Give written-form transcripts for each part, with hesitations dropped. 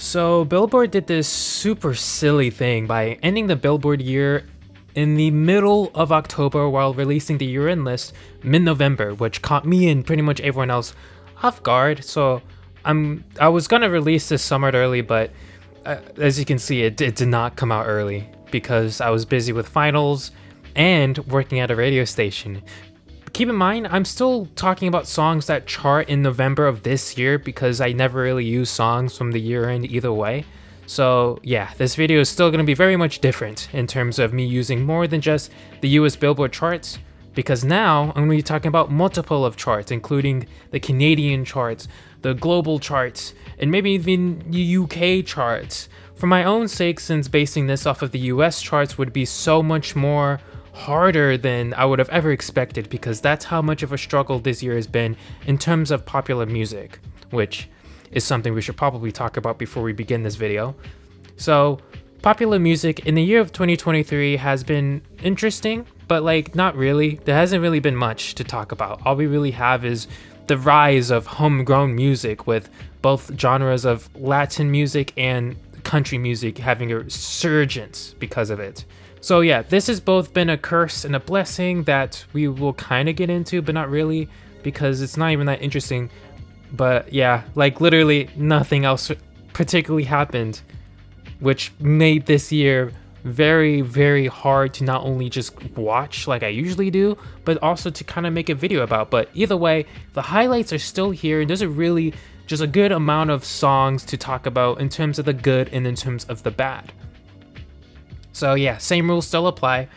So Billboard did this super silly thing by ending the Billboard year in the middle of October while releasing the year-end list mid-November, which caught me and pretty much everyone else off guard. So I was gonna release this somewhat early, but as you can see, it did not come out early because I was busy with finals and working at a radio station. Keep in mind, I'm still talking about songs that chart in November of this year because I never really use songs from the year end either way. So yeah, this video is still going to be very much different in terms of me using more than just the US Billboard charts, because now I'm going to be talking about multiple of charts, including the Canadian charts, the global charts, and maybe even the UK charts. For my own sake, since basing this off of the US charts would be so much more harder than I would have ever expected, because that's how much of a struggle this year has been in terms of popular music, which is something we should probably talk about before we begin this video. So, popular music in the year of 2023 has been interesting, but not really. There hasn't really been much to talk about. All we really have is the rise of homegrown music, with both genres of Latin music and country music having a resurgence because of it. So yeah, this has both been a curse and a blessing that we will kind of get into, but not really, because it's not even that interesting. But yeah, literally nothing else particularly happened, which made this year very, very hard to not only just watch like I usually do, but also to kind of make a video about. But either way, the highlights are still here, and there's a really just a good amount of songs to talk about in terms of the good and in terms of the bad. So yeah, same rules still apply.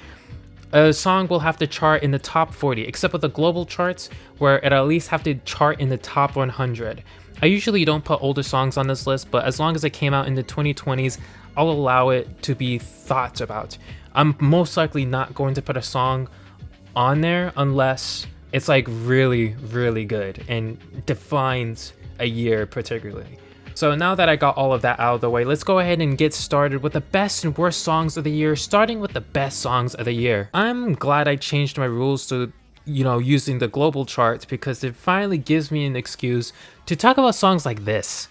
A song will have to chart in the top 40, except with the global charts, where it at least have to chart in the top 100. I usually don't put older songs on this list, but as long as it came out in the 2020s, I'll allow it to be thought about. I'm most likely not going to put a song on there unless it's really, really good and defines a year particularly. So now that I got all of that out of the way, let's go ahead and get started with the best and worst songs of the year, starting with the best songs of the year. I'm glad I changed my rules to, using the global charts, because it finally gives me an excuse to talk about songs like this.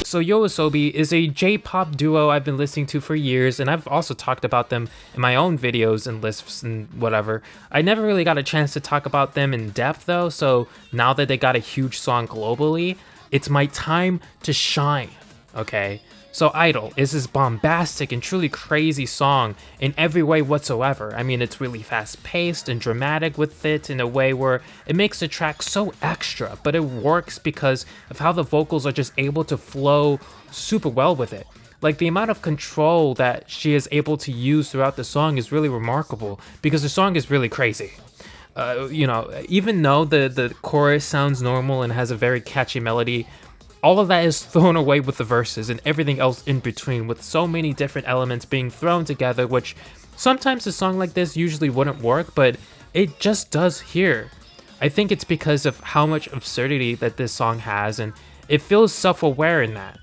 So YOASOBI is a J-pop duo I've been listening to for years, and I've also talked about them in my own videos and lists and whatever. I never really got a chance to talk about them in depth though, so now that they got a huge song globally, it's my time to shine, okay? So Idol is this bombastic and truly crazy song in every way whatsoever. I mean, it's really fast-paced and dramatic with it in a way where it makes the track so extra, but it works because of how the vocals are just able to flow super well with it. The amount of control that she is able to use throughout the song is really remarkable, because the song is really crazy. Even though the chorus sounds normal and has a very catchy melody, all of that is thrown away with the verses and everything else in between, with so many different elements being thrown together, which sometimes a song like this usually wouldn't work, but it just does here. I think it's because of how much absurdity that this song has, and it feels self-aware in that.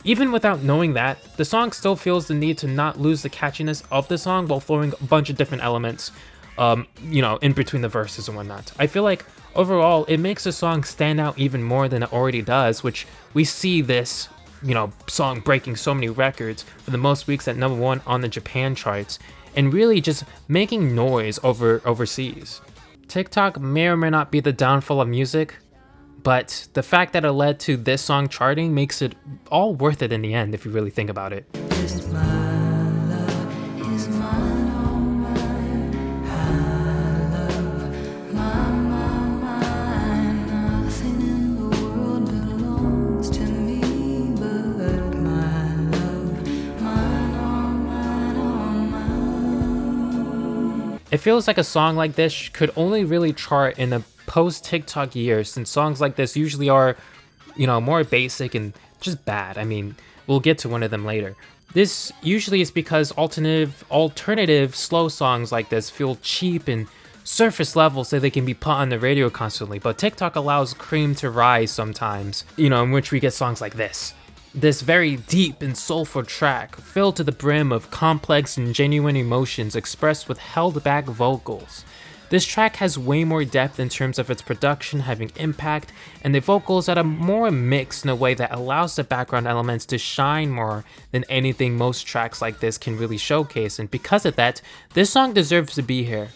Even without knowing that, the song still feels the need to not lose the catchiness of the song while throwing a bunch of different elements, in between the verses and whatnot. I feel like overall, it makes the song stand out even more than it already does, which we see this, song breaking so many records for the most weeks at #1 on the Japan charts, and really just making noise overseas. TikTok may or may not be the downfall of music, but the fact that it led to this song charting makes it all worth it in the end, if you really think about it. It feels like a song like this could only really chart in a post-TikTok year, since songs like this usually are, more basic and just bad. I mean, we'll get to one of them later. This usually is because alternative slow songs like this feel cheap and surface level, so they can be put on the radio constantly, but TikTok allows cream to rise sometimes, in which we get songs like this. This very deep and soulful track, filled to the brim of complex and genuine emotions expressed with held back vocals. This track has way more depth in terms of its production having impact, and the vocals that are more mixed in a way that allows the background elements to shine more than anything most tracks like this can really showcase, and because of that, this song deserves to be here.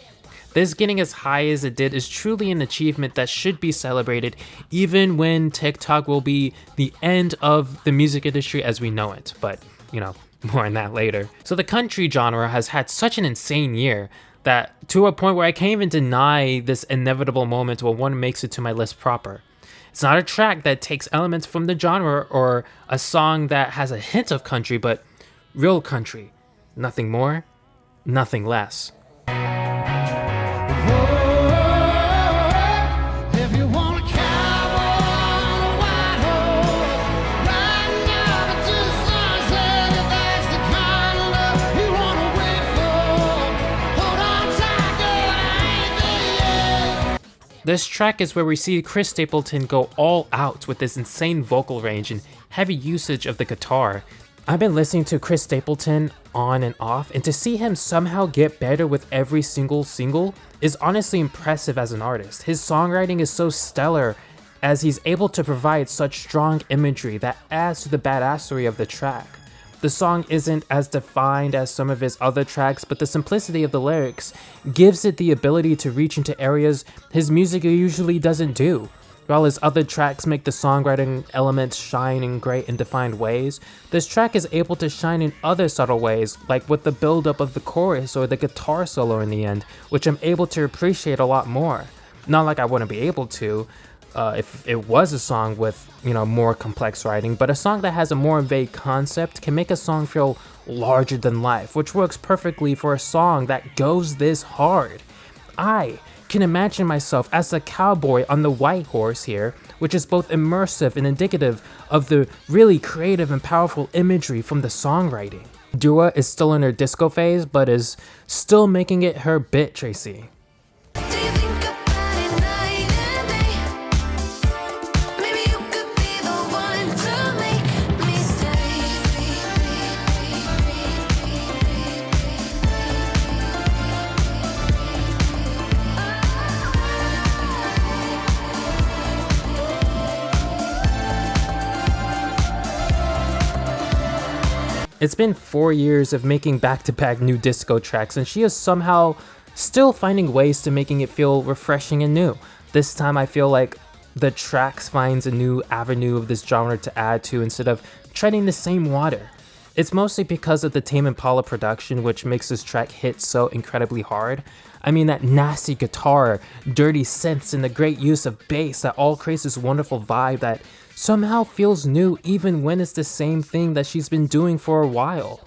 This getting as high as it did is truly an achievement that should be celebrated, even when TikTok will be the end of the music industry as we know it, but more on that later. So the country genre has had such an insane year that to a point where I can't even deny this inevitable moment when one makes it to my list proper. It's not a track that takes elements from the genre or a song that has a hint of country, but real country. Nothing more, nothing less. This track is where we see Chris Stapleton go all out with his insane vocal range and heavy usage of the guitar. I've been listening to Chris Stapleton on and off, and to see him somehow get better with every single is honestly impressive as an artist. His songwriting is so stellar as he's able to provide such strong imagery that adds to the badassery of the track. The song isn't as defined as some of his other tracks, but the simplicity of the lyrics gives it the ability to reach into areas his music usually doesn't do. While his other tracks make the songwriting elements shine in great and defined ways, this track is able to shine in other subtle ways, like with the build-up of the chorus or the guitar solo in the end, which I'm able to appreciate a lot more. Not like I wouldn't be able to, if it was a song with, more complex writing, but a song that has a more vague concept can make a song feel larger than life, which works perfectly for a song that goes this hard. I can imagine myself as the cowboy on the white horse here, which is both immersive and indicative of the really creative and powerful imagery from the songwriting. Dua is still in her disco phase, but is still making it her bit, Tracy. It's been 4 years of making back-to-back new disco tracks, and she is somehow still finding ways to making it feel refreshing and new. This time I feel like the tracks finds a new avenue of this genre to add to instead of treading the same water. It's mostly because of the Tame Impala production, which makes this track hit so incredibly hard. I mean, that nasty guitar, dirty synths, and the great use of bass that all creates this wonderful vibe that somehow feels new even when it's the same thing that she's been doing for a while.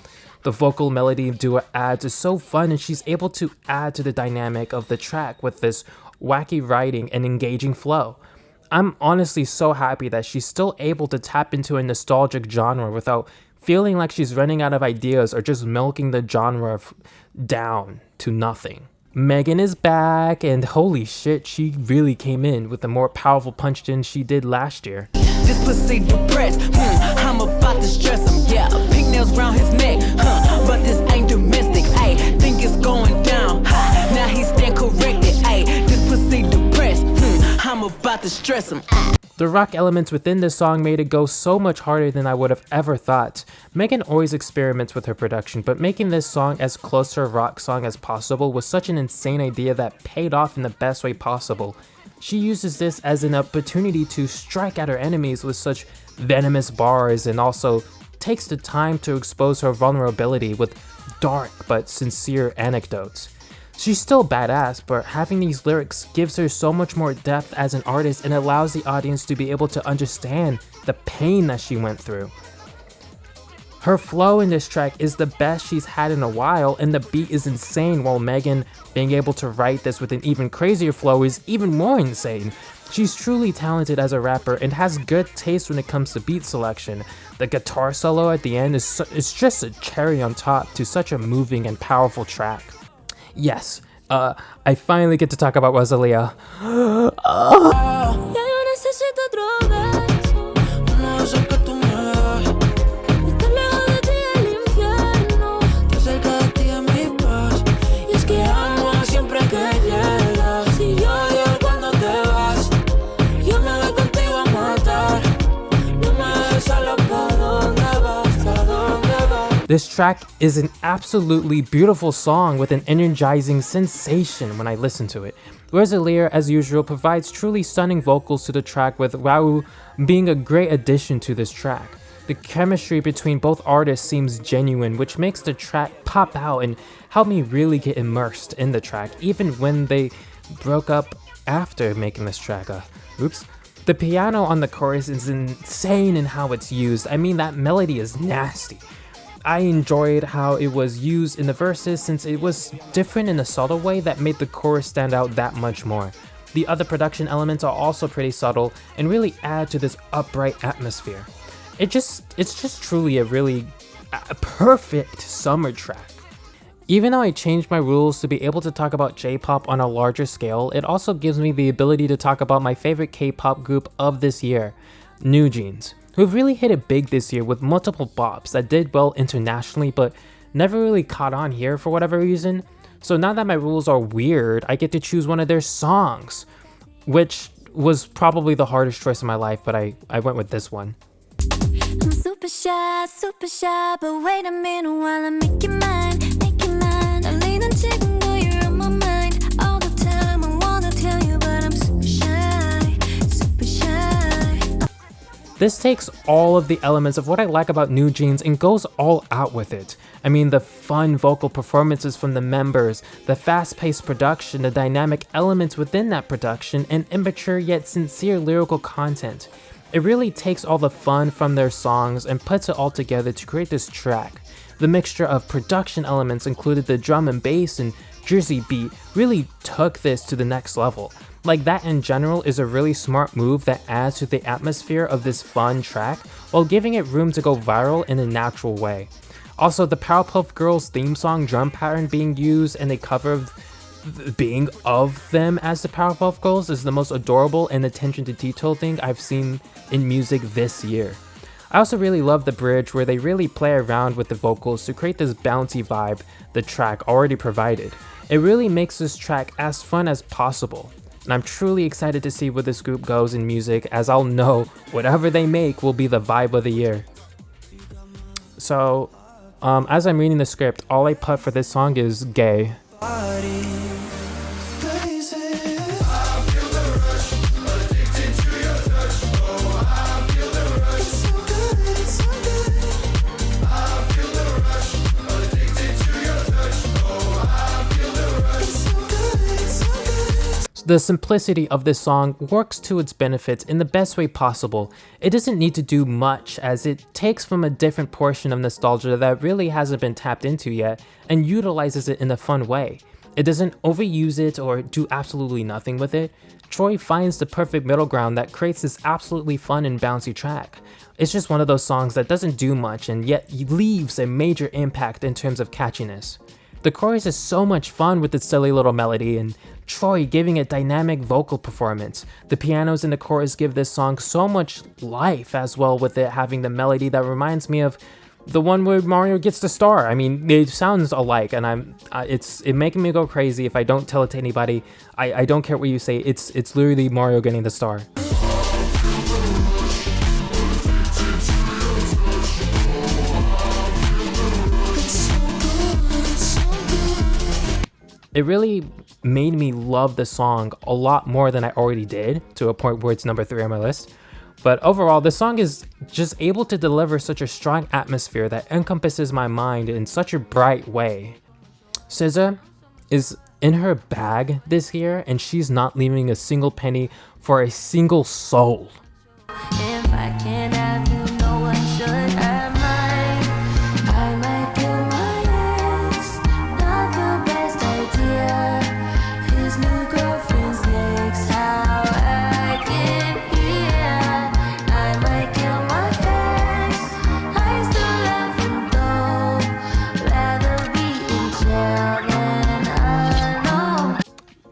The vocal melody Dua adds is so fun, and she's able to add to the dynamic of the track with this wacky writing and engaging flow. I'm honestly so happy that she's still able to tap into a nostalgic genre without feeling like she's running out of ideas or just milking the genre down to nothing. Megan is back, and holy shit, she really came in with a more powerful punch than she did last year. This pussy depressed, I'm about to stress him, yeah. Pink nails round his neck, but this ain't domestic, ayy. Think it's going down, now he stand corrected, ayy. This pussy depressed, I'm about to stress him. The rock elements within this song made it go so much harder than I would have ever thought. Megan always experiments with her production, but making this song as close to a rock song as possible was such an insane idea that paid off in the best way possible. She uses this as an opportunity to strike at her enemies with such venomous bars, and also takes the time to expose her vulnerability with dark but sincere anecdotes. She's still badass, but having these lyrics gives her so much more depth as an artist and allows the audience to be able to understand the pain that she went through. Her flow in this track is the best she's had in a while, and the beat is insane, while Megan being able to write this with an even crazier flow is even more insane. She's truly talented as a rapper and has good taste when it comes to beat selection. The guitar solo at the end is just a cherry on top to such a moving and powerful track. Yes, I finally get to talk about Rosalia. This track is an absolutely beautiful song with an energizing sensation when I listen to it. Rosalia, as usual, provides truly stunning vocals to the track, with Raul being a great addition to this track. The chemistry between both artists seems genuine, which makes the track pop out and help me really get immersed in the track, even when they broke up after making this track. Oops. The piano on the chorus is insane in how it's used. I mean, that melody is nasty. I enjoyed how it was used in the verses, since it was different in a subtle way that made the chorus stand out that much more. The other production elements are also pretty subtle and really add to this upright atmosphere. It's just truly a perfect summer track. Even though I changed my rules to be able to talk about J-pop on a larger scale, it also gives me the ability to talk about my favorite K-pop group of this year, New Jeans, who've really hit it big this year with multiple bops that did well internationally but never really caught on here for whatever reason. So now that my rules are weird, I get to choose one of their songs, which was probably the hardest choice in my life, but I went with this one. I'm super shy, but wait a minute while I make you mine, 달리는 지금도 you're on my mind all the time. I wanna tell you, but I'm super shy. This takes all of the elements of what I like about New Jeans and goes all out with it. I mean, the fun vocal performances from the members, the fast-paced production, the dynamic elements within that production, and immature yet sincere lyrical content. It really takes all the fun from their songs and puts it all together to create this track. The mixture of production elements included the drum and bass and Jersey beat really took this to the next level. Like, that in general is a really smart move that adds to the atmosphere of this fun track while giving it room to go viral in a natural way. Also, the Powerpuff Girls theme song drum pattern being used and a cover of being of them as the Powerpuff Girls is the most adorable and attention to detail thing I've seen in music this year. I also really love the bridge where they really play around with the vocals to create this bouncy vibe the track already provided. It really makes this track as fun as possible. And I'm truly excited to see where this group goes in music, as I'll know whatever they make will be the vibe of the year. So, as I'm reading the script, all I put for this song is gay. The simplicity of this song works to its benefits in the best way possible. It doesn't need to do much, as it takes from a different portion of nostalgia that really hasn't been tapped into yet and utilizes it in a fun way. It doesn't overuse it or do absolutely nothing with it. Troy finds the perfect middle ground that creates this absolutely fun and bouncy track. It's just one of those songs that doesn't do much and yet leaves a major impact in terms of catchiness. The chorus is so much fun with its silly little melody and Troy giving a dynamic vocal performance. The pianos in the chorus give this song so much life as well, with it having the melody that reminds me of the one where Mario gets the star. I mean, it sounds alike, and it's making me go crazy if I don't tell it to anybody. I don't care what you say. It's literally Mario getting the star. It really made me love the song a lot more than I already did, to a point where it's number 3 on my list. But overall, the song is just able to deliver such a strong atmosphere that encompasses my mind in such a bright way. SZA is in her bag this year, and she's not leaving a single penny for a single soul. If I can't have you, no one should have mine. I might kill my ex, not the best idea. His new girlfriend's next, how I get here. I might kill my ex, I still love him though. Rather be in jail than alone.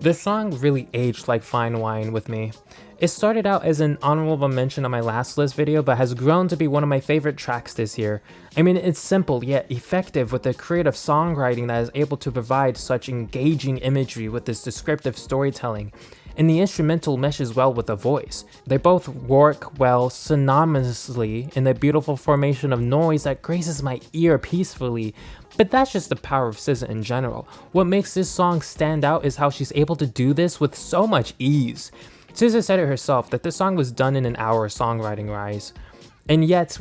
This song really aged like fine wine with me. It started out as an honorable mention on my last list video, but has grown to be one of my favorite tracks this year. I mean, it's simple yet effective with the creative songwriting that is able to provide such engaging imagery with this descriptive storytelling. and the instrumental meshes well with the voice. They both work well synonymously in a beautiful formation of noise that graces my ear peacefully. But that's just the power of SZA in general. What makes this song stand out is how she's able to do this with so much ease. SZA said it herself that this song was done in an hour songwriting wise, and yet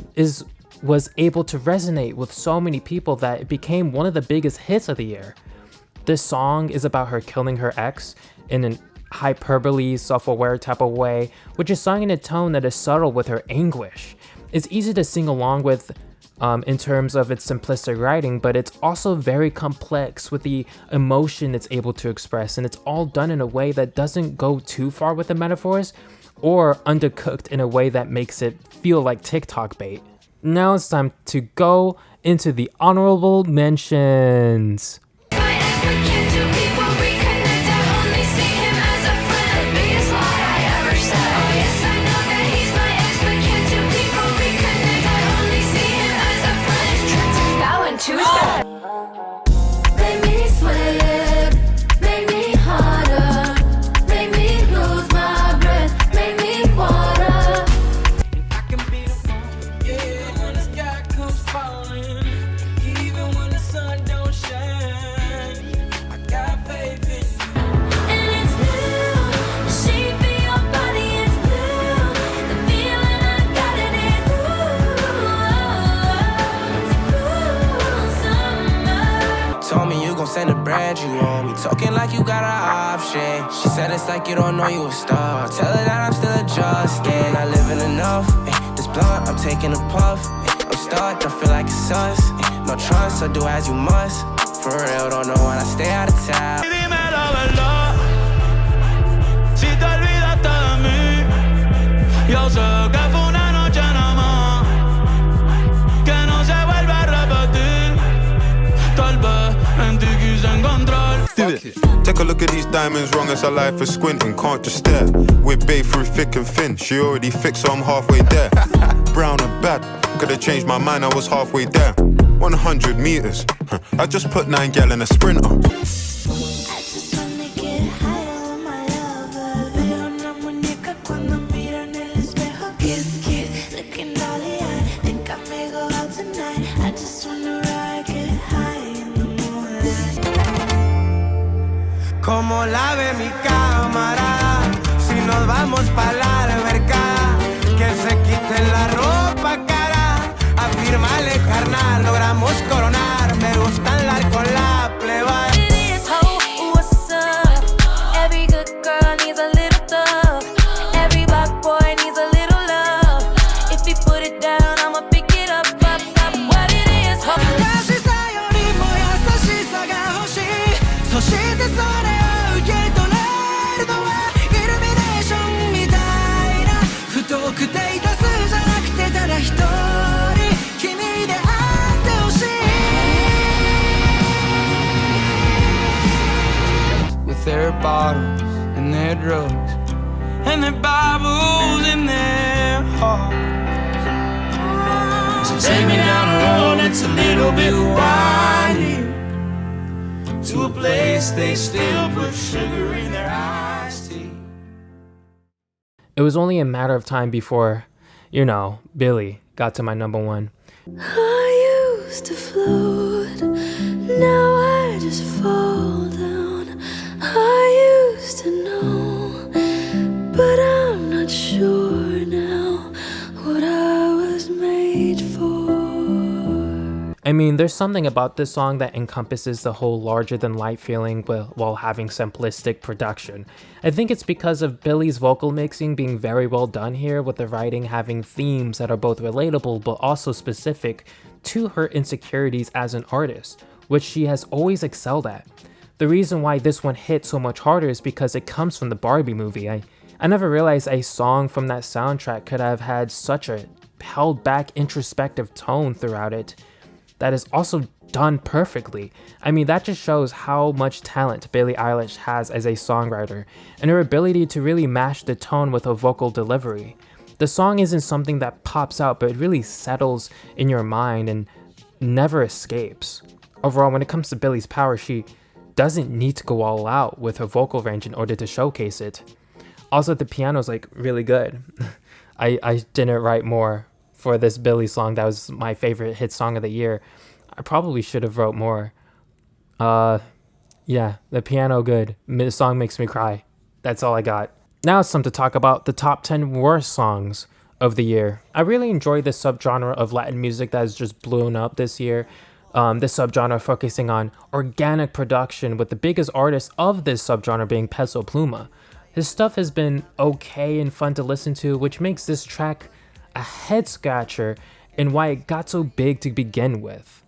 was able to resonate with so many people that it became one of the biggest hits of the year. This song is about her killing her ex in an hyperbole, self-aware type of way, which is sung in a tone that is subtle with her anguish. It's easy to sing along with in terms of its simplistic writing, but it's also very complex with the emotion it's able to express, and it's all done in a way that doesn't go too far with the metaphors or undercooked in a way that makes it feel like TikTok bait. Now it's time to go into the honorable mentions. Make me sweat, make me harder, make me lose my breath, make me water. I can be the one, yeah, when the sky comes falling, even when the sun don't shine. I got faith in you. And it's blue, the shape of your body is blue. The feeling I got it is cruel summer. Told me you gon' send a brand you on me, talking like you got an option. She said it's like you don't know you a star. Tell her that I'm still adjusting. Not living enough. This blunt, I'm taking a puff. I'm stuck, don't feel like it's us. No trust, so do as you must. For real, don't know when I stay out of town. Dímelo, ¿verdad? Si te olvidaste de mí, yo sé que fue una noche nada más, que no se vuelve a repetir. Tal vez en ti quise encontrar. Take a look at these diamonds, wrong as her life is squinting, can't just stare. We're babe through thick and thin, she already fixed, so I'm halfway there. Brown and bad, could've changed my mind, I was halfway there. 100 meters, I just put 9 gal in a sprinter. I just wanna get higher with my lover. Veo una muñeca cuando miro en el espejo. Kiss, kiss, looking dolly eyed. Think I may go out tonight. I just wanna ride, get high in the moonlight. Como la ve mi cámara, si nos vamos pa' la alberca, que se quite la ropa cara, afírmale carnal, logramos coronar, me gusta andar con la pleba. It is ho, what's up? Every good girl needs a little thug. Every black boy needs a little love. If he put it down, I'ma pick it up, up, up. What it is, ho. 優しさよりも優しさが欲しい。そしてそれを受け取れるのはイルミネーションみたいな不特定多数じゃなくてただ一人君であってほしい With their bottles and their drugs and their Bibles in their hearts. So take me down a road that's a little bit windy, to a place they still put sugar in their iced tea. It was only a matter of time before, Billy got to my number one. I used to float, now I just fall down. I used to know, but I'm not sure now what I was made for. I mean, there's something about this song that encompasses the whole larger-than-life feeling while having simplistic production. I think it's because of Billy's vocal mixing being very well done here, with the writing having themes that are both relatable but also specific to her insecurities as an artist, which she has always excelled at. The reason why this one hit so much harder is because it comes from the Barbie movie. I never realized a song from that soundtrack could have had such a held-back introspective tone throughout it that is also done perfectly. I mean, that just shows how much talent Billie Eilish has as a songwriter, and her ability to really match the tone with her vocal delivery. The song isn't something that pops out, but it really settles in your mind and never escapes. Overall, when it comes to Billie's power, she doesn't need to go all out with her vocal range in order to showcase it. Also, the piano's like really good. I didn't write more for this Billy song. That was my favorite hit song of the year. I probably should have wrote more. Yeah, the piano good. The song makes me cry. That's all I got. Now it's time to talk about the top 10 worst songs of the year. I really enjoy this subgenre of Latin music that has just blown up this year. This subgenre focusing on organic production, with the biggest artist of this subgenre being Peso Pluma. His stuff has been okay and fun to listen to, which makes this track a head scratcher and why it got so big to begin with.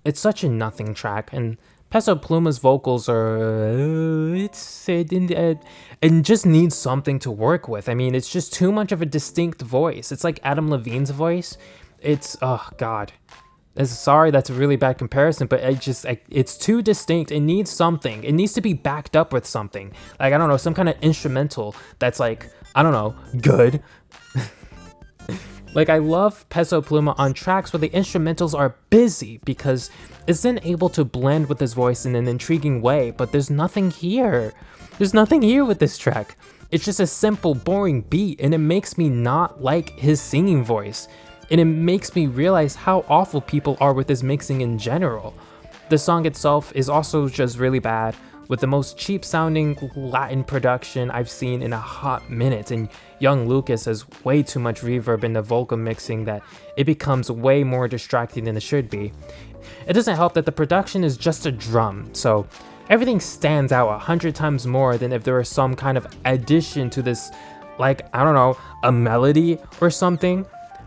It's such a nothing track, and Peso Pluma's vocals are it just needs something to work with. I mean, it's just too much of a distinct voice. It's like Adam Levine's voice. It's oh god. Sorry, that's a really bad comparison, but it's too distinct. It needs something. It needs to be backed up with something. Like, I don't know, some kind of instrumental that's like, I don't know, good. Like, I love Peso Pluma on tracks where the instrumentals are busy because it's then able to blend with his voice in an intriguing way, but there's nothing here. There's nothing here with this track. It's just a simple, boring beat, and it makes me not like his singing voice. And it makes me realize how awful people are with his mixing in general. The song itself is also just really bad, with the most cheap sounding Latin production I've seen in a hot minute, and young Lucas has way too much reverb in the vocal mixing that it becomes way more distracting than it should be. It doesn't help that the production is just a drum, so everything stands out 100 times more than if there was some kind of addition to this, like, I don't know, a melody or something.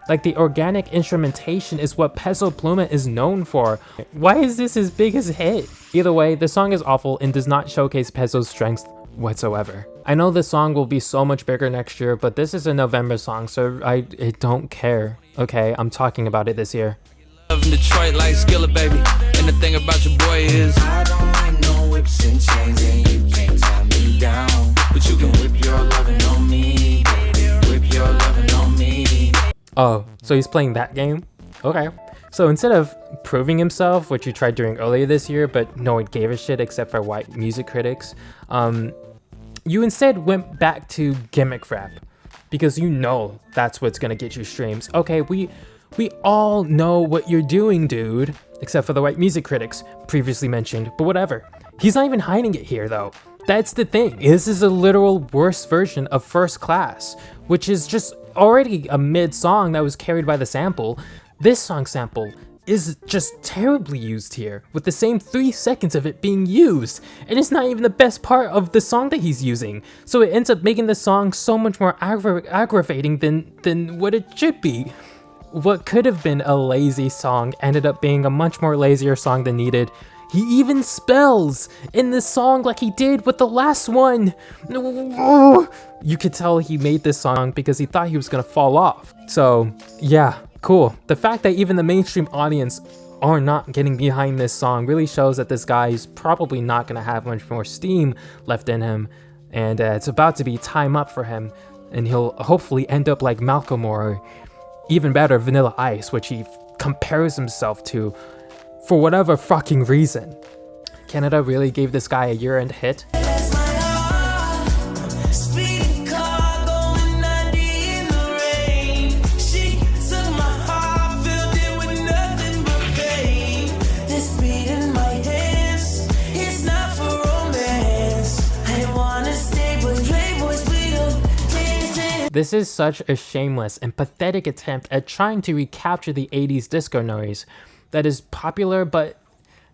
Like, the organic instrumentation is what Peso Pluma is known for. Why is this his biggest hit? Either way, the song is awful and does not showcase Peso's strengths whatsoever. I know this song will be so much bigger next year, but this is a November song, so I don't care. Okay, I'm talking about it this year. Love in Detroit like Skillet, baby. And the thing about your boy is I don't like no whips and chains, and you can't tie me down. But you can whip your lovin' on me, whip your lovin' on me. Oh, so he's playing that game? Okay. So instead of proving himself, which he tried doing earlier this year, but no one gave a shit except for white music critics, you instead went back to gimmick rap, because you know that's what's gonna get you streams. Okay, we all know what you're doing, dude, except for the white music critics previously mentioned, but whatever. He's not even hiding it here, though. That's the thing. This is a literal worse version of First Class, which is just already a mid song that was carried by the sample. This song sample is just terribly used here, with the same 3 seconds of it being used, and it's not even the best part of the song that he's using, so it ends up making the song so much more aggravating than what it should be. What could have been a lazy song ended up being a much more lazier song than needed. He even spells in this song like he did with the last one. You could tell he made this song because he thought he was gonna fall off. So yeah, cool. The fact that even the mainstream audience are not getting behind this song really shows that this guy is probably not gonna have much more steam left in him, and it's about to be time up for him, and he'll hopefully end up like Malcolm or even better, Vanilla Ice, which he compares himself to for whatever fucking reason. Canada really gave this guy a year-end hit. This is such a shameless and pathetic attempt at trying to recapture the 80s disco noise that is popular, but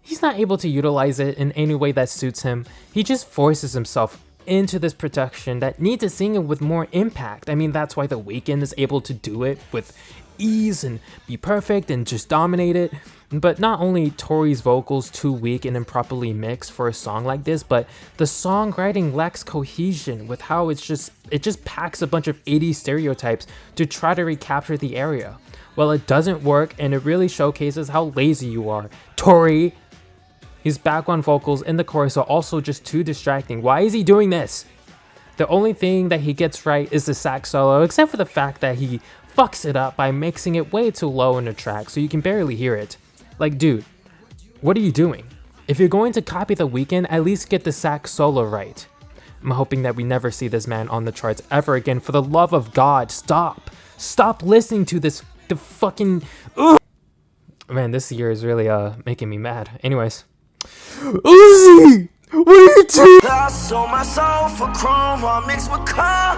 he's not able to utilize it in any way that suits him. He just forces himself into this production that needs to sing it with more impact. I mean, that's why The Weeknd is able to do it with ease and be perfect and just dominate it. But not only Tori's vocals too weak and improperly mixed for a song like this, but the songwriting lacks cohesion with how it just packs a bunch of 80s stereotypes to try to recapture the area. Well, it doesn't work, and it really showcases how lazy you are. Tori! His background vocals in the chorus are also just too distracting. Why is he doing this? The only thing that he gets right is the sax solo, except for the fact that he fucks it up by mixing it way too low in the track so you can barely hear it. Like, dude, what are you doing? If you're going to copy The Weeknd, at least get the sax solo right. I'm hoping that we never see this man on the charts ever again. For the love of God, stop. Stop listening to the fucking... Ugh. Man, this year is really making me mad. Anyways. Uzi! What are you doing? I sold my soul for chrome, all mixed with corn.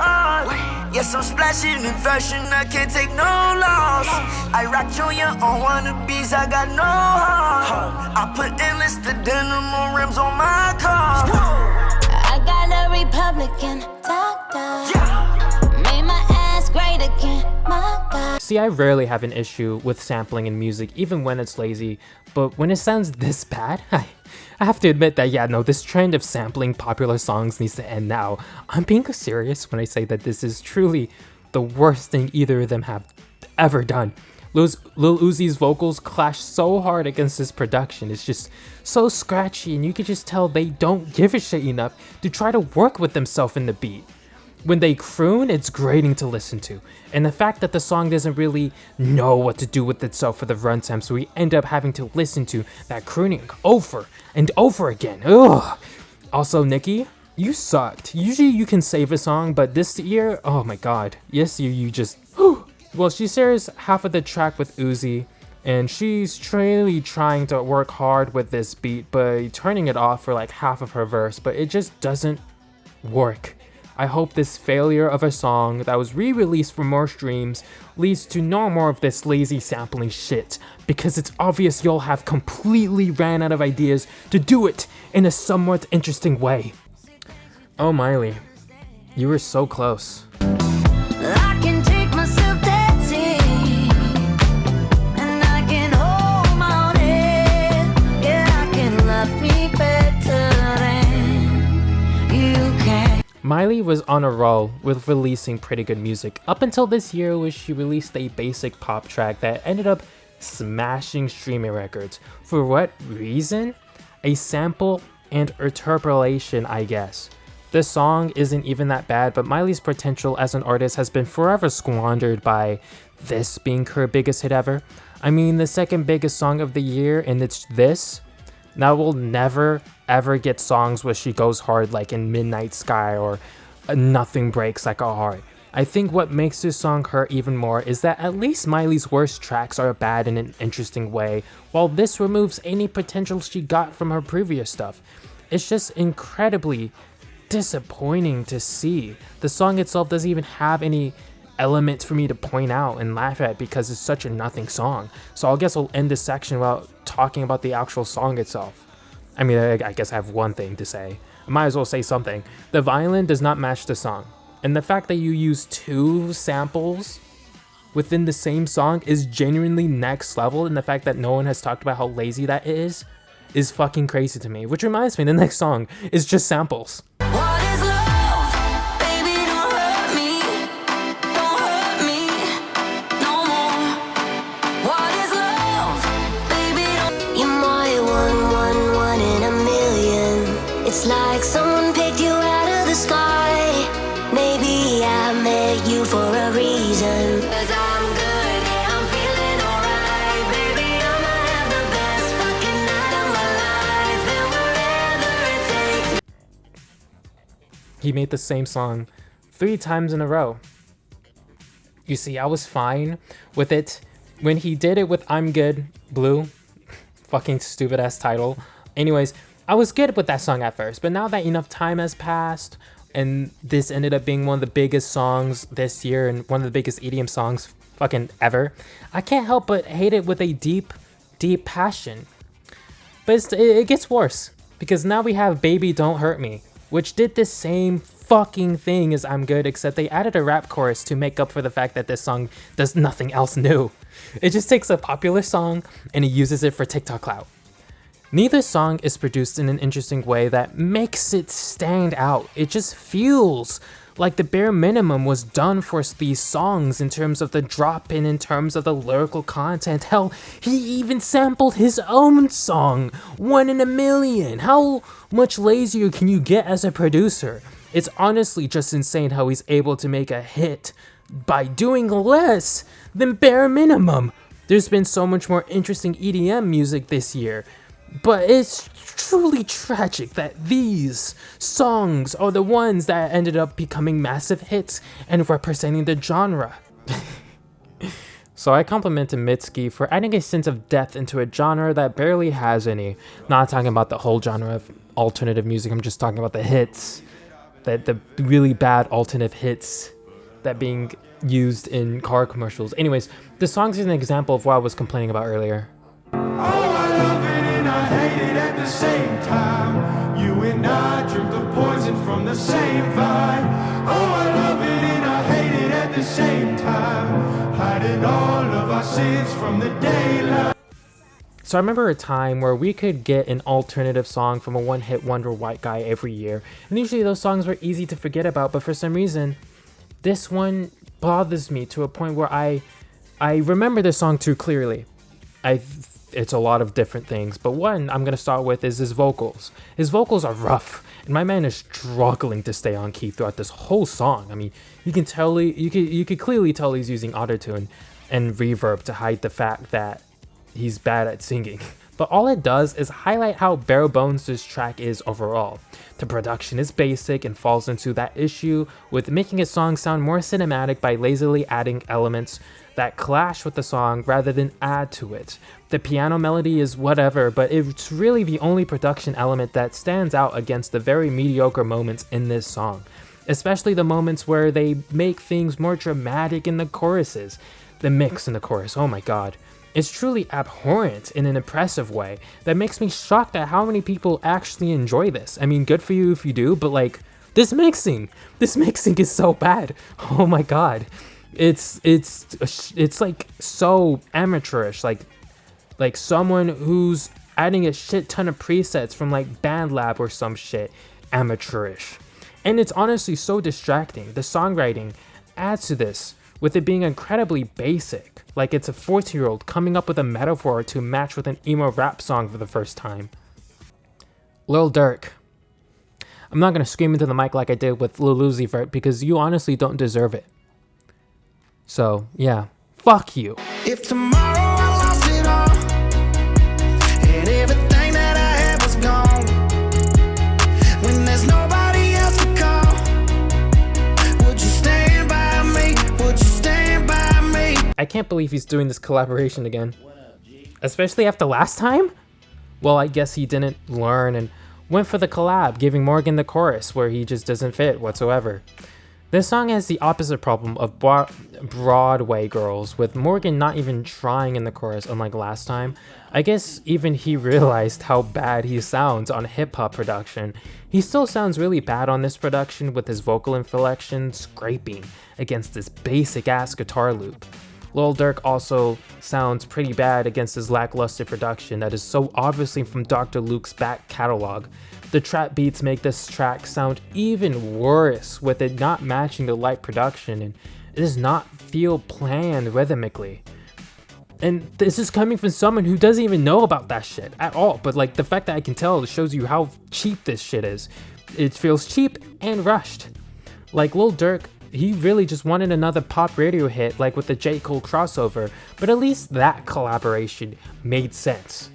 Yes, I'm splashing in fashion, I can't take no loss. I rock Junior on wannabes, I got no heart. I put endless to denim on rims on my car. I got a Republican doctor. Made my ass great again, my God. See, I rarely have an issue with sampling in music, even when it's lazy, but when it sounds this bad, I have to admit that, yeah, no, this trend of sampling popular songs needs to end now. I'm being serious when I say that this is truly the worst thing either of them have ever done. Lil Uzi's vocals clash so hard against his production. It's just so scratchy, and you can just tell they don't give a shit enough to try to work with themselves in the beat. When they croon, it's grating to listen to. And the fact that the song doesn't really know what to do with itself for the runtime, so we end up having to listen to that crooning over and over again. Ugh. Also, Nicki, you sucked. Usually you can save a song, but this year, oh my god. Yes, you just... Well, she shares half of the track with Uzi, and she's really trying to work hard with this beat, but turning it off for like half of her verse, but it just doesn't work. I hope this failure of a song that was re-released for more streams leads to no more of this lazy sampling shit, because it's obvious y'all have completely ran out of ideas to do it in a somewhat interesting way. Oh, Miley, you were so close. I can take myself dancing, and I can hold my own head. Yeah, I can love me better than you can. Miley was on a roll with releasing pretty good music up until this year, where she released a basic pop track that ended up smashing streaming records. For what reason? A sample and interpolation, I guess. The song isn't even that bad, but Miley's potential as an artist has been forever squandered by this being her biggest hit ever. I mean, the second biggest song of the year, and it's this. Now we'll never ever get songs where she goes hard like in Midnight Sky or Nothing Breaks Like a Heart. I think what makes this song hurt even more is that at least Miley's worst tracks are bad in an interesting way, while this removes any potential she got from her previous stuff. It's just incredibly disappointing to see. The song itself doesn't even have any elements for me to point out and laugh at because it's such a nothing song. So I guess I'll end this section without talking about the actual song itself. I mean, I guess I have one thing to say. I might as well say something. The violin does not match the song. And the fact that you use two samples within the same song is genuinely next level. And the fact that no one has talked about how lazy that is fucking crazy to me. Which reminds me, the next song is just samples. What is love? Baby, don't hurt me. Don't hurt me no more. What is love? Baby, don't... You're my one in a million. It's like someone picked you out of the sky. Maybe I met you for a reason. 'Cause I'm good, yeah, I'm feeling alright. Baby, I'ma have the best fucking night of my life. And wherever it takes. He made the same song 3 times in a row. You see, I was fine with it when he did it with I'm Good, Blue. Fucking stupid ass title. Anyways, I was good with that song at first, but now that enough time has passed, and this ended up being one of the biggest songs this year and one of the biggest EDM songs fucking ever, I can't help but hate it with a deep, deep passion. But it gets worse, because now we have Baby Don't Hurt Me, which did the same fucking thing as I'm Good, except they added a rap chorus to make up for the fact that this song does nothing else new. It just takes a popular song and it uses it for TikTok clout. Neither song is produced in an interesting way that makes it stand out. It just feels like the bare minimum was done for these songs in terms of the drop in terms of the lyrical content. Hell, he even sampled his own song, 1 in a Million. How much lazier can you get as a producer? It's honestly just insane how he's able to make a hit by doing less than bare minimum. There's been so much more interesting EDM music this year, but it's truly tragic that these songs are the ones that ended up becoming massive hits and representing the genre. So I complimented Mitski for adding a sense of depth into a genre that barely has any. Not talking about the whole genre of alternative music, I'm just talking about the hits. The really bad alternative hits that being used in car commercials. Anyways, the song's an example of what I was complaining about earlier. Oh, I love it and I hate it at the same time. You and I drink the poison from the same vine. Oh, I love it and I hate it at the same time. Hiding all of our sins from the daylight. So I remember a time where we could get an alternative song from a one-hit wonder white guy every year, and usually those songs were easy to forget about, but for some reason, this one bothers me to a point where I remember this song too clearly. It's a lot of different things, but one I'm gonna start with is his vocals. His vocals are rough, and my man is struggling to stay on key throughout this whole song. I mean, you could clearly tell he's using autotune and reverb to hide the fact that he's bad at singing. But all it does is highlight how bare bones this track is overall. The production is basic and falls into that issue with making a song sound more cinematic by lazily adding elements that clash with the song rather than add to it. The piano melody is whatever, but it's really the only production element that stands out against the very mediocre moments in this song. Especially the moments where they make things more dramatic in the choruses. The mix in the chorus, oh my god. It's truly abhorrent in an impressive way that makes me shocked at how many people actually enjoy this. I mean, good for you if you do, but like, this mixing is so bad. Oh my god. It's like so amateurish, like someone who's adding a shit ton of presets from like BandLab or some shit, amateurish. And it's honestly so distracting. The songwriting adds to this, with it being incredibly basic, like it's a 14-year-old coming up with a metaphor to match with an emo rap song for the first time. Lil Durk. I'm not gonna scream into the mic like I did with Lil Uzi Vert because you honestly don't deserve it. So, yeah, fuck you. If tomorrow I lost it all, and everything that I had was gone, when there's nobody else to call, would you stand by me? Would you stand by me? I can't believe he's doing this collaboration again. Especially after last time? Well, I guess he didn't learn and went for the collab, giving Morgan the chorus where he just doesn't fit whatsoever. This song has the opposite problem of Broadway girls, with Morgan not even trying in the chorus unlike last time. I guess even he realized how bad he sounds on hip-hop production. He still sounds really bad on this production with his vocal inflection scraping against this basic-ass guitar loop. Lil Durk also sounds pretty bad against his lackluster production that is so obviously from Dr. Luke's back catalog. The trap beats make this track sound even worse with it not matching the light production, and it does not feel planned rhythmically. And this is coming from someone who doesn't even know about that shit at all, but like the fact that I can tell shows you how cheap this shit is. It feels cheap and rushed. Like Lil Durk, he really just wanted another pop radio hit like with the J. Cole crossover, but at least that collaboration made sense.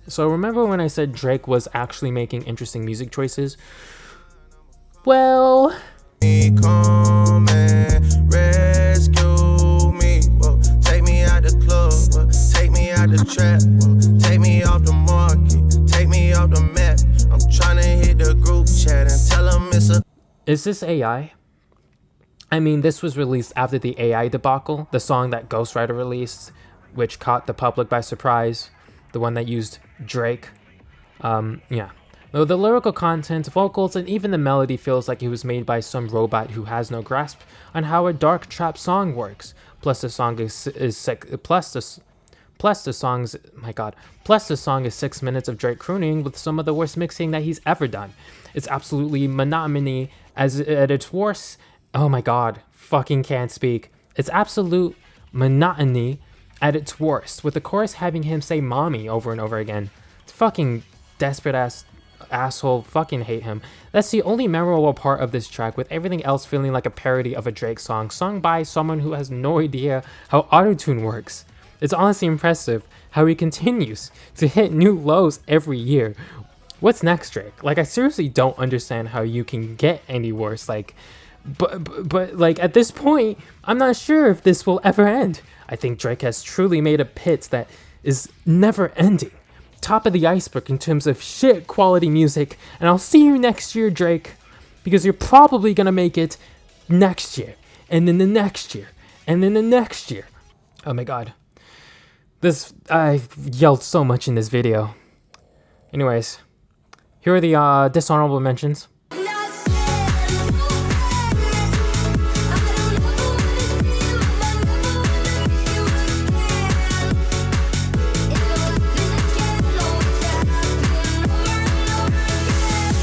So remember when I said Drake was actually making interesting music choices? Well, Come and rescue me. Whoa, take me out the club. Whoa, take me out the trap. Whoa, take me off the market. Take me off the map. I'm trying to hit the group chat and tell them it's a. is this AI? I mean, this was released after the AI debacle, the song that Ghost Rider released, which caught the public by surprise, the one that used Drake. Yeah. Though the lyrical content, vocals, and even the melody feels like it was made by some robot who has no grasp on how a dark trap song works. Plus the song is 6 minutes of Drake crooning with some of the worst mixing that he's ever done. It's absolutely monotony at its worst. Oh my god, fucking can't speak. It's absolute monotony at its worst, with the chorus having him say mommy over and over again. It's fucking desperate ass. asshole, fucking hate him. That's the only memorable part of this track, with everything else feeling like a parody of a Drake song, sung by someone who has no idea how autotune works. It's honestly impressive how he continues to hit new lows every year. What's next, Drake? Like, I seriously don't understand how you can get any worse. Like, but like, at this point, I'm not sure if this will ever end. I think Drake has truly made a hit that is never ending. Top of the iceberg in terms of shit quality music, and I'll see you next year, Drake, because you're probably gonna make it next year, and then the next year, and then the next year. Oh my god. I yelled so much in this video. Anyways, here are the dishonorable mentions.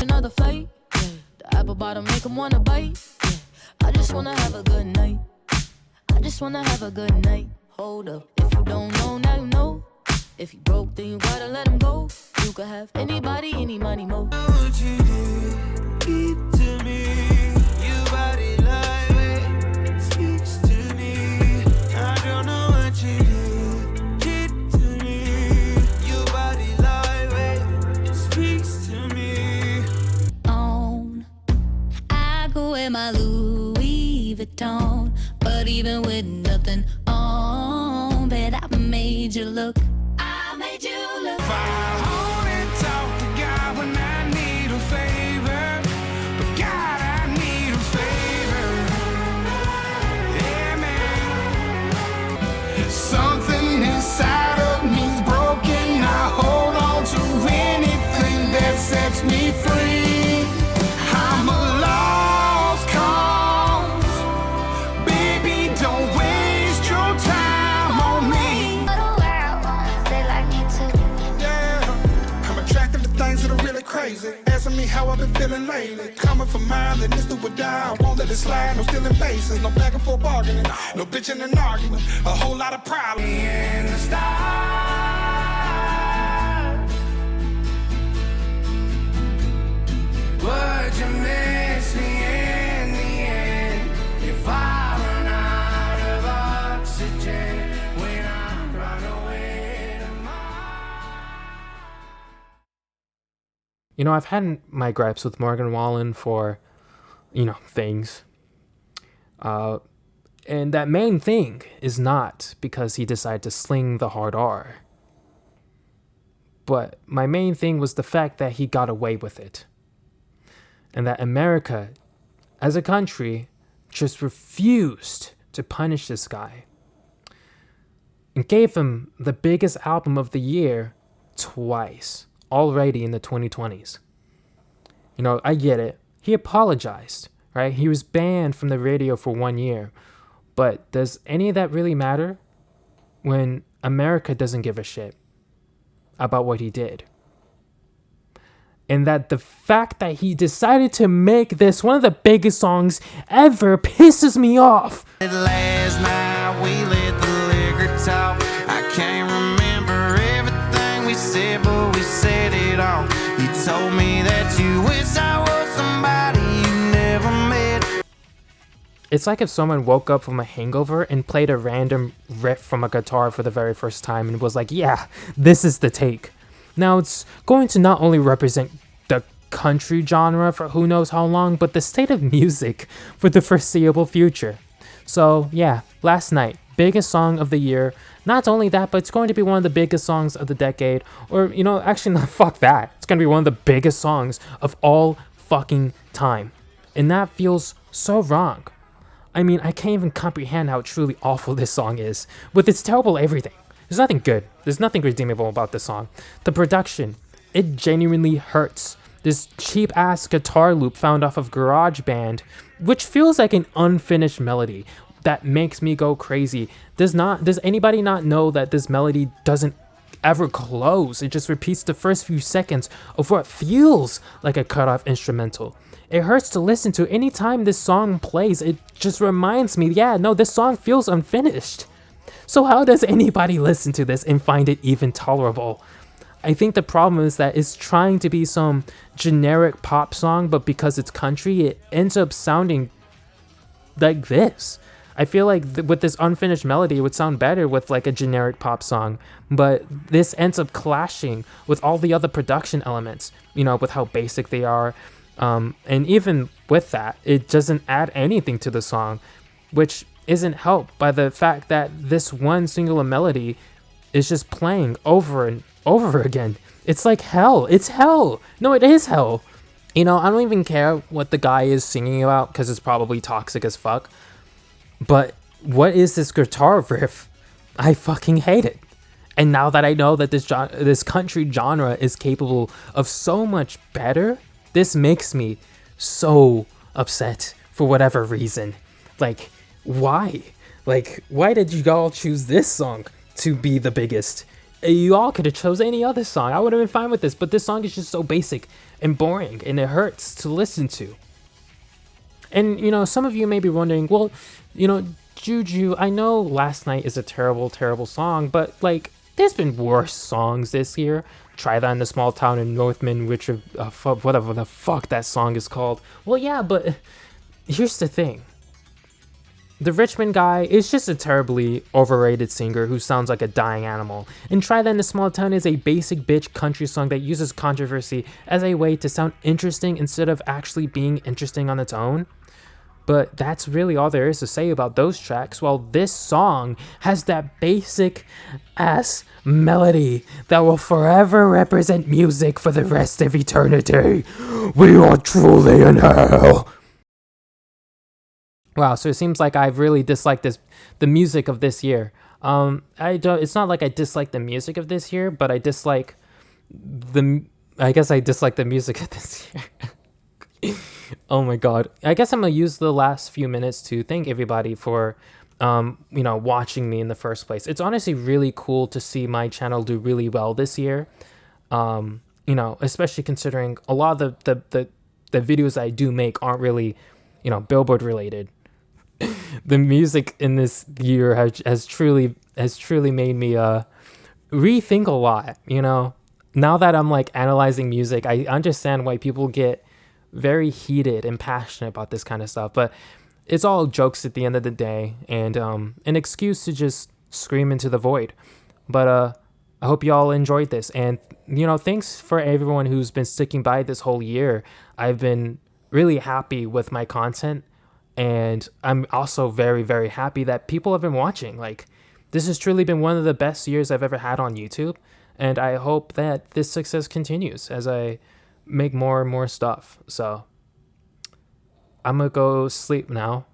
Another fight, yeah. The apple bottom make 'em wanna bite. Yeah. I just wanna have a good night. I just wanna have a good night. Hold up, if you don't know, now you know. If you broke, then you gotta let him go. You could have anybody, any money, mo. What you did, keep to me. Your body like speaks to me. I don't know what you did to me. Your body like speaks to me. On, I go in my Louis Vuitton, but even with nothing on, bet I made you look. I made you look. If I only talk to God when I need a favor, but God, I need a favor. Yeah, man. Something inside of me's broken. I hold on to anything that sets me free. I'm a lost cause. Baby, don't waste your time on me. Yeah, I'm attracted to things that are really crazy. Asking me how I've been feeling lately. Coming from mine, then this do or die. I won't let it slide, no stealing bases, no back and forth bargaining, no bitching and arguing. A whole lot of problems. In the stars, would you miss me in the end if I run out of oxygen when I run away to Mars? You know, I've had my gripes with Morgan Wallen for, things. And that main thing is not because he decided to sling the hard R. But my main thing was the fact that he got away with it. And that America, as a country, just refused to punish this guy. And gave him the biggest album of the year twice, already in the 2020s. I get it. He apologized, right? He was banned from the radio for 1 year. But does any of that really matter when America doesn't give a shit about what he did? And that the fact that he decided to make this one of the biggest songs ever pisses me off. Last night we let the liquor talk. I can't remember everything we said, but we said it all. You told me that you wish I was somebody you never met. It's like if someone woke up from a hangover and played a random riff from a guitar for the very first time and was like, yeah, this is the take. Now it's going to not only represent the country genre for who knows how long, but the state of music for the foreseeable future. So yeah, last night, biggest song of the year. Not only that, but it's going to be one of the biggest songs of the decade. Or, actually, not fuck that. It's going to be one of the biggest songs of all fucking time. And that feels so wrong. I mean, I can't even comprehend how truly awful this song is. With its terrible everything. There's nothing good. There's nothing redeemable about this song. The production, it genuinely hurts. This cheap-ass guitar loop found off of GarageBand, which feels like an unfinished melody that makes me go crazy. Does anybody not know that this melody doesn't ever close? It just repeats the first few seconds of what feels like a cut-off instrumental. It hurts to listen to. Anytime this song plays, it just reminds me, this song feels unfinished. So how does anybody listen to this and find it even tolerable? I think the problem is that it's trying to be some generic pop song, but because it's country, it ends up sounding like this. I feel like with this unfinished melody, it would sound better with like a generic pop song, but this ends up clashing with all the other production elements, you know, with how basic they are. And even with that, it doesn't add anything to the song, which isn't helped by the fact that this one singular melody is just playing over and over again. It's like hell. It's hell. No, it is hell. You know, I don't even care what the guy is singing about because it's probably toxic as fuck. But what is this guitar riff? I fucking hate it. And now that I know that this country genre is capable of so much better, this makes me so upset for whatever reason. Like, why? Like, why did you all choose this song to be the biggest? You all could have chose any other song. I would have been fine with this, but this song is just so basic and boring, and it hurts to listen to. And, you know, some of you may be wondering, well, you know, Juju, I know Last Night is a terrible, terrible song, but, like, there's been worse songs this year. Try That in the Small Town in Northman, which, whatever the fuck that song is called. Well, yeah, but here's the thing. The Richmond guy is just a terribly overrated singer who sounds like a dying animal. And Try That in a Small Town is a basic bitch country song that uses controversy as a way to sound interesting instead of actually being interesting on its own. But that's really all there is to say about those tracks, while this song has that basic ass melody that will forever represent music for the rest of eternity. We are truly in hell. Wow, so it seems like I've really disliked the music of this year. It's not like I dislike the music of this year, but I dislike the music of this year. Oh my god. I guess I'm gonna use the last few minutes to thank everybody for watching me in the first place. It's honestly really cool to see my channel do really well this year. Especially considering a lot of the videos I do make aren't really, Billboard related. The music in this year has truly made me rethink a lot. Now that I'm like analyzing music, I understand why people get very heated and passionate about this kind of stuff, but it's all jokes at the end of the day, and an excuse to just scream into the void. But I hope y'all enjoyed this, and thanks for everyone who's been sticking by this whole year. I've been really happy with my content, and I'm also very, very happy that people have been watching. Like, this has truly been one of the best years I've ever had on YouTube, and I hope that this success continues as I make more and more stuff. So I'm gonna go sleep now.